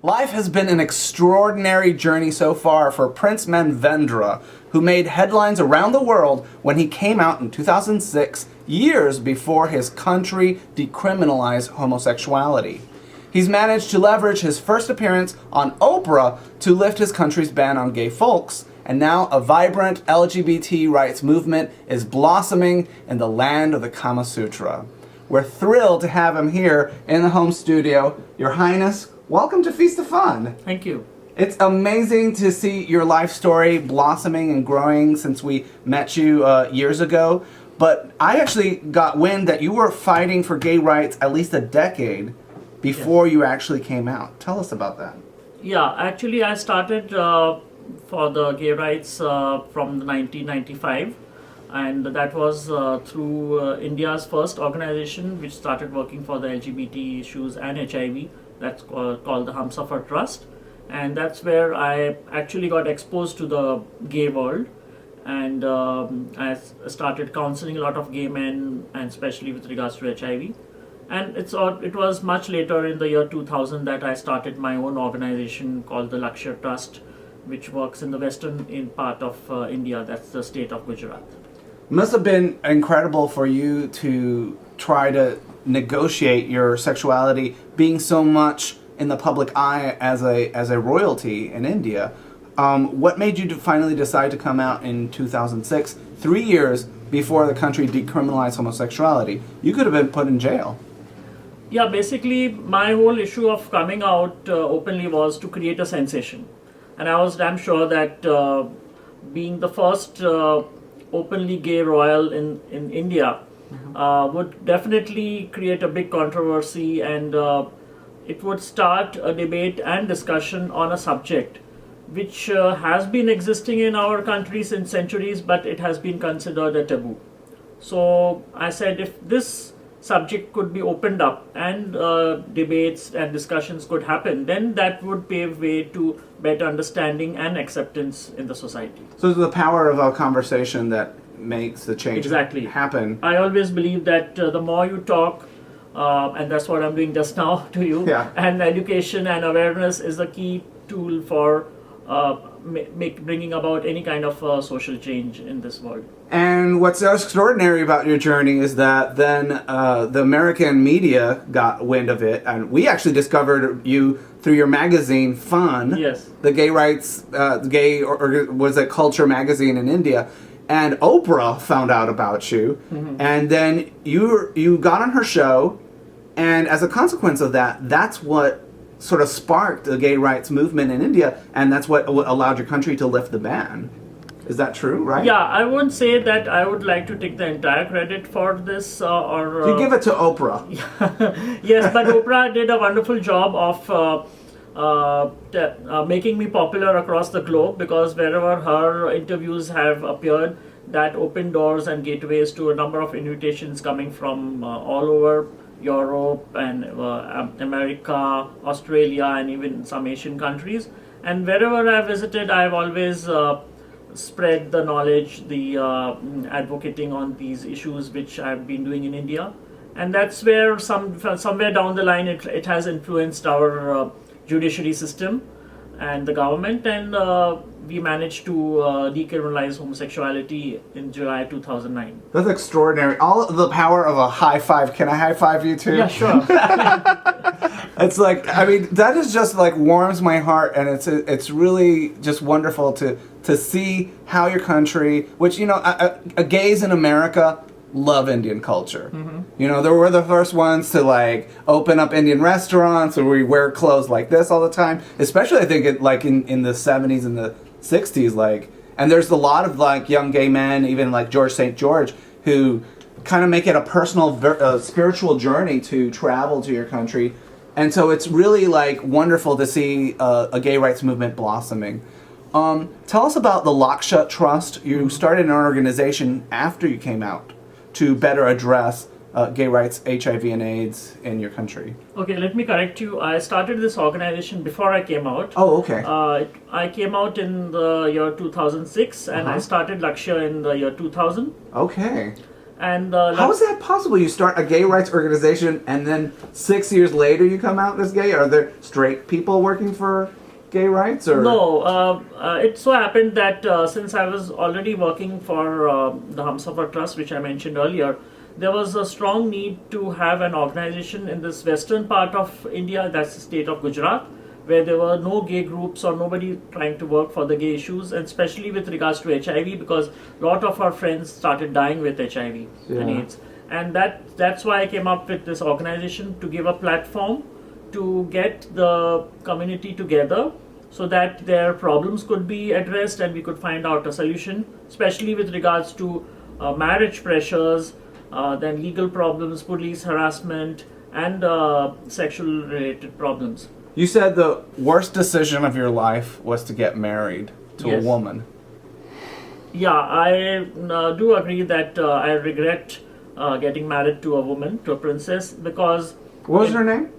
Life has been an extraordinary journey so far for Prince Manvendra, who made headlines around the world when he came out in 2006, years before his country decriminalized homosexuality. He's managed to leverage his first appearance on Oprah to lift his country's ban on gay folks, and now a vibrant LGBT rights movement is blossoming in the land of the Kama Sutra. We're thrilled to have him here in the home studio. Your Highness, welcome to Feast of Fun. Thank you. It's amazing to see your life story blossoming and growing since we met you years ago. But I actually got wind that you were fighting for gay rights at least a decade before you actually came out. Tell us about that. Yeah, actually I started for the gay rights from 1995, and that was through India's first organization which started working for the LGBT issues and HIV. That's called the Humsafar Trust, and that's where I actually got exposed to the gay world, and I started counseling a lot of gay men, and especially with regards to HIV. And it was much later in the year 2000 that I started my own organization called the Lakshya Trust, which works in the western part of India. That's the state of Gujarat. Must have been incredible for you to try to negotiate your sexuality being so much in the public eye as a royalty in India. What made you finally decide to come out in 2006, 3 years before the country decriminalized homosexuality? You could have been put in jail. Yeah, basically my whole issue of coming out openly was to create a sensation. And I was damn sure that being the first openly gay royal in India would definitely create a big controversy, and it would start a debate and discussion on a subject which has been existing in our country since centuries, but it has been considered a taboo. So I said, if this subject could be opened up and debates and discussions could happen, then that would pave way to better understanding and acceptance in the society. So it's the power of a conversation that makes the change happen. I always believe that the more you talk, and that's what I'm doing just now to you, and education and awareness is the key tool for bringing about any kind of social change in this world. And what's so extraordinary about your journey is that then the American media got wind of it, and we actually discovered you through your magazine, Fun. Yes. The gay rights, or was it Culture magazine in India, and Oprah found out about you, and then you got on her show, and as a consequence of that, that's what sort of sparked the gay rights movement in India, and that's what allowed your country to lift the ban. Is that true, right? Yeah, I wouldn't say that I would like to take the entire credit for this, or... You give it to Oprah. Yes, but Oprah did a wonderful job of making me popular across the globe, because wherever her interviews have appeared, that opened doors and gateways to a number of invitations coming from all over Europe and America, Australia, and even some Asian countries. And wherever I visited, I've always spread the knowledge, the advocating on these issues which I've been doing in India. And that's where somewhere down the line it has influenced our judiciary system and the government, and we managed to decriminalize homosexuality in July 2009. That's extraordinary. All the power of a high five. Can I high five you too? Yeah, sure. It's like, I mean, that is just like warms my heart, and it's really just wonderful to see how your country, which, you know, gays in America love Indian culture. You know, they were the first ones to like open up Indian restaurants, where we wear clothes like this all the time, especially I think in the 70s and the 60s, like, and there's a lot of like young gay men, even like George St. George, who kind of make it a personal spiritual journey to travel to your country. And so it's really like wonderful to see a gay rights movement blossoming. Tell us about the Lakshya Trust. You started an organization after you came out to better address gay rights, HIV, and AIDS in your country. Okay, let me correct you. I started this organization before I came out. Oh, okay. I came out in the year 2006, and I started Lakshya in the year 2000. Okay. And How is that possible? You start a gay rights organization and then 6 years later you come out as gay? Are there straight people working for gay rights? Or No, it so happened that since I was already working for the Humsafar Trust, which I mentioned earlier, there was a strong need to have an organization in this western part of India, that's the state of Gujarat, where there were no gay groups or nobody trying to work for the gay issues, and especially with regards to HIV, because a lot of our friends started dying with HIV and AIDS. And that's why I came up with this organization, to give a platform to get the community together so that their problems could be addressed and we could find out a solution, especially with regards to marriage pressures, then legal problems, police harassment, and sexual related problems. you said the worst decision of your life was to get married to a Yes. woman. Yeah, I do agree that I regret getting married to a woman, to a princess, because What was her name?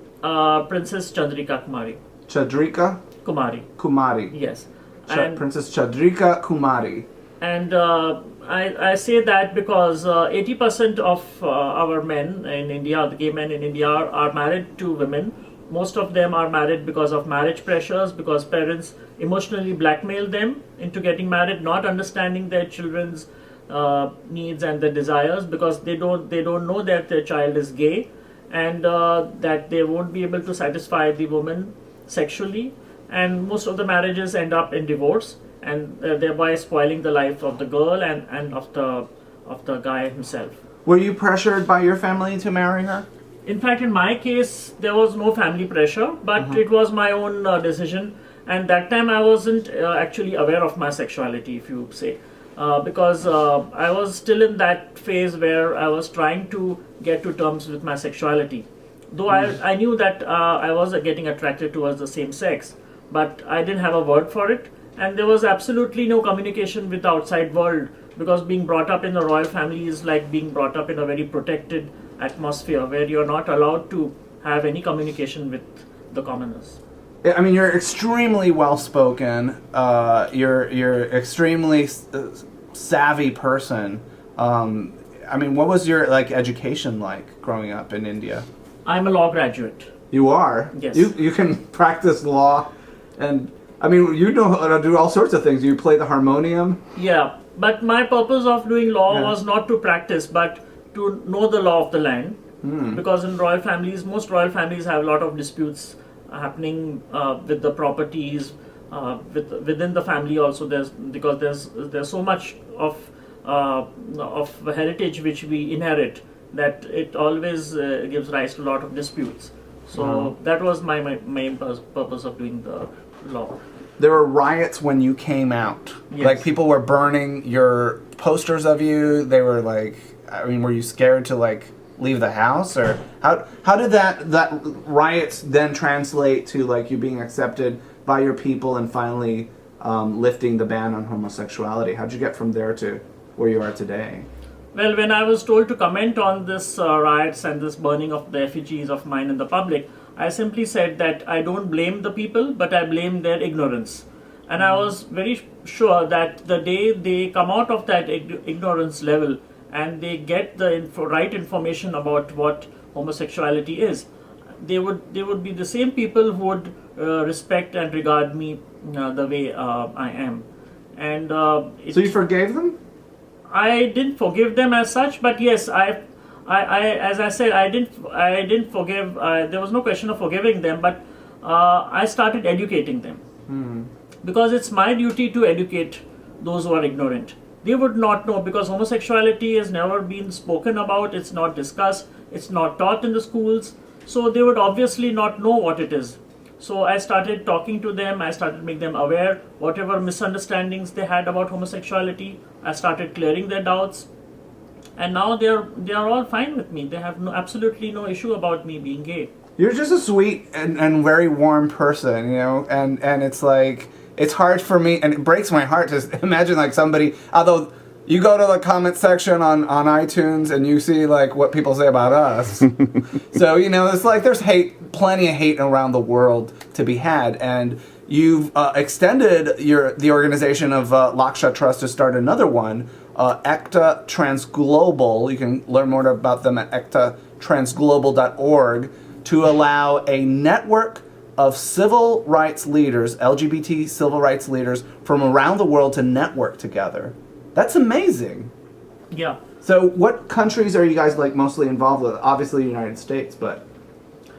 Princess Chandrika Kumari. Chadrika Kumari, Kumari. yes. And Princess Chadrika Kumari. And I say that because 80% of our men in India, the gay men in India, are married to women. Most of them are married because of marriage pressures, because parents emotionally blackmail them into getting married, not understanding their children's needs and their desires, because they don't know that their child is gay, and that they won't be able to satisfy the woman sexually, and most of the marriages end up in divorce, and thereby spoiling the life of the girl and of the guy himself. Were you pressured by your family to marry her? In fact, in my case, there was no family pressure, but it was my own decision. And that time I wasn't actually aware of my sexuality, if you say, because I was still in that phase where I was trying to get to terms with my sexuality. Though I knew that I was getting attracted towards the same sex, but I didn't have a word for it. And there was absolutely no communication with the outside world, because being brought up in the royal family is like being brought up in a very protected atmosphere where you're not allowed to have any communication with the commoners. I mean, you're extremely well spoken. You're extremely savvy person. I mean, what was your education like growing up in India? I'm a law graduate. You are. Yes. You can practice law, and I mean, you know how to do all sorts of things. You play the harmonium. Yeah, but my purpose of doing law Yeah. was not to practice, but to know the law of the land. Because in royal families, most royal families have a lot of disputes happening with the properties, within the family also. There's so much of heritage which we inherit that it always gives rise to a lot of disputes. So that was my main purpose of doing the law. There were riots when you came out. Yes. Like, people were burning your posters of you. They were I mean, were you scared to leave the house, or how did that riots then translate to you being accepted by your people and finally lifting the ban on homosexuality? How'd you get from there to where you are today? Well, when I was told to comment on this riots and this burning of the effigies of mine in the public, I simply said that I don't blame the people, but I blame their ignorance. And I was very sure that the day they come out of that ignorance level and they get the right information about what homosexuality is, they would be the same people who would respect and regard me the way I am. And So you forgave them? I didn't forgive them as such, but yes, I as I said, I didn't forgive. There was no question of forgiving them, but I started educating them, because it's my duty to educate those who are ignorant. They would not know, because homosexuality has never been spoken about. It's not discussed. It's not taught in the schools. So they would obviously not know what it is. So I started talking to them. I started making them aware. Whatever misunderstandings they had about homosexuality, I started clearing their doubts. And now they are all fine with me. They have absolutely no issue about me being gay. You're just a sweet and very warm person, and it's it's hard for me, and it breaks my heart to imagine somebody, although you go to the comment section on iTunes and you see what people say about us. So, it's there's plenty of hate around the world to be had, and you've extended the organization of Laksha Trust to start another one. ECTA Transglobal. You can learn more about them at ectatransglobal.org to allow a network of civil rights leaders, LGBT civil rights leaders from around the world to network together. That's amazing. Yeah. So what countries are you guys like mostly involved with? Obviously the United States, but...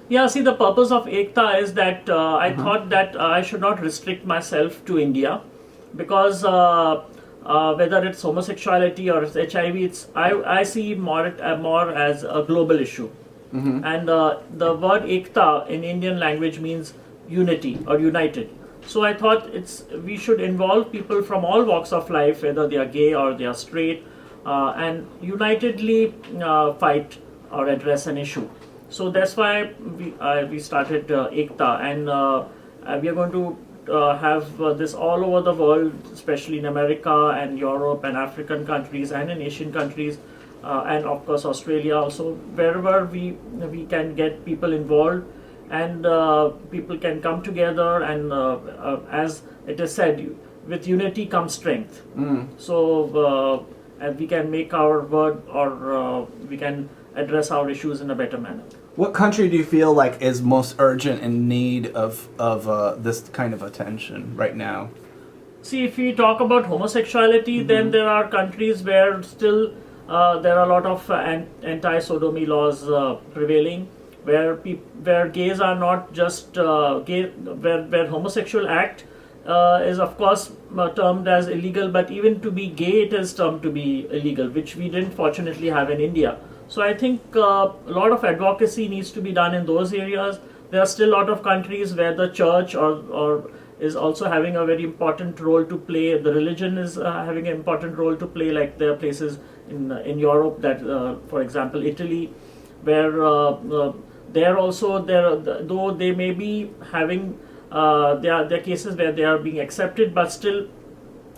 Yeah, see, the purpose of ECTA is that I thought that I should not restrict myself to India, because whether it's homosexuality or it's HIV, I see more as a global issue. And the word Ekta in Indian language means unity or united. So I thought we should involve people from all walks of life, whether they are gay or they are straight, and unitedly fight or address an issue. So that's why we started Ekta, and we are going to have this all over the world, especially in America and Europe and African countries and in Asian countries, and of course Australia also, wherever we can get people involved, and people can come together, and as it is said, with unity comes strength. So and we can make our word, or we can address our issues in a better manner. What country do you feel like is most urgent in need of this kind of attention right now? See, if we talk about homosexuality, then there are countries where still there are a lot of anti-sodomy laws prevailing, where gays are not just gay, where homosexual act is of course termed as illegal, but even to be gay it is termed to be illegal, which we didn't fortunately have in India. So I think a lot of advocacy needs to be done in those areas. There are still a lot of countries where the church or is also having a very important role to play. The religion is having an important role to play. Like there are places in Europe that, for example, Italy, where though they may be having there are cases where they are being accepted, but still,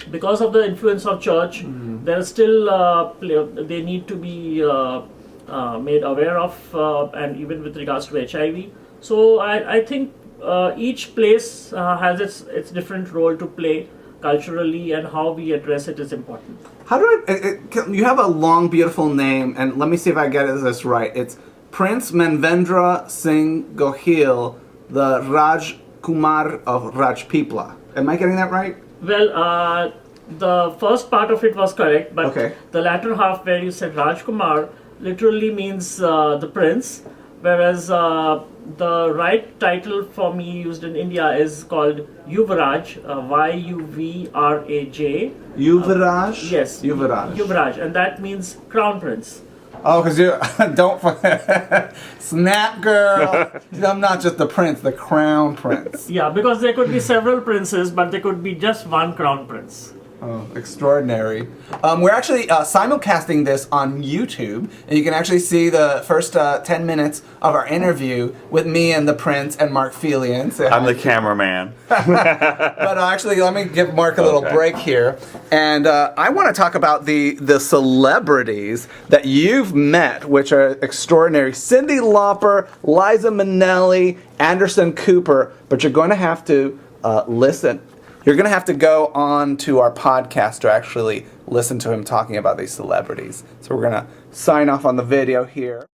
because of the influence of church, there is still they need to be made aware of, and even with regards to HIV. So I think each place has its different role to play culturally, and how we address it is important. How do you have a long, beautiful name, and let me see if I get this right. It's Prince Manvendra Singh Gohil, the Raj Kumar of Rajpipla. Am I getting that right? Well, the first part of it was correct, but okay. The latter half where you said Rajkumar literally means the prince, whereas the right title for me used in India is called Yuvraj, Yuvraj. Yuvraj? Yes. Yuvraj. Yuvraj, and that means crown prince. Oh, because you don't snap, girl. I'm not just the prince, the crown prince. Yeah, because there could be several princes, but there could be just one crown prince. Oh, extraordinary. We're actually simulcasting this on YouTube, and you can actually see the first 10 minutes of our interview with me and the Prince and Mark Felian. I'm the cameraman. But actually, let me give Mark a little break here. And I want to talk about the celebrities that you've met, which are extraordinary. Cyndi Lauper, Liza Minnelli, Anderson Cooper. But you're going to have to listen. You're going to have to go on to our podcast to actually listen to him talking about these celebrities. So we're going to sign off on the video here.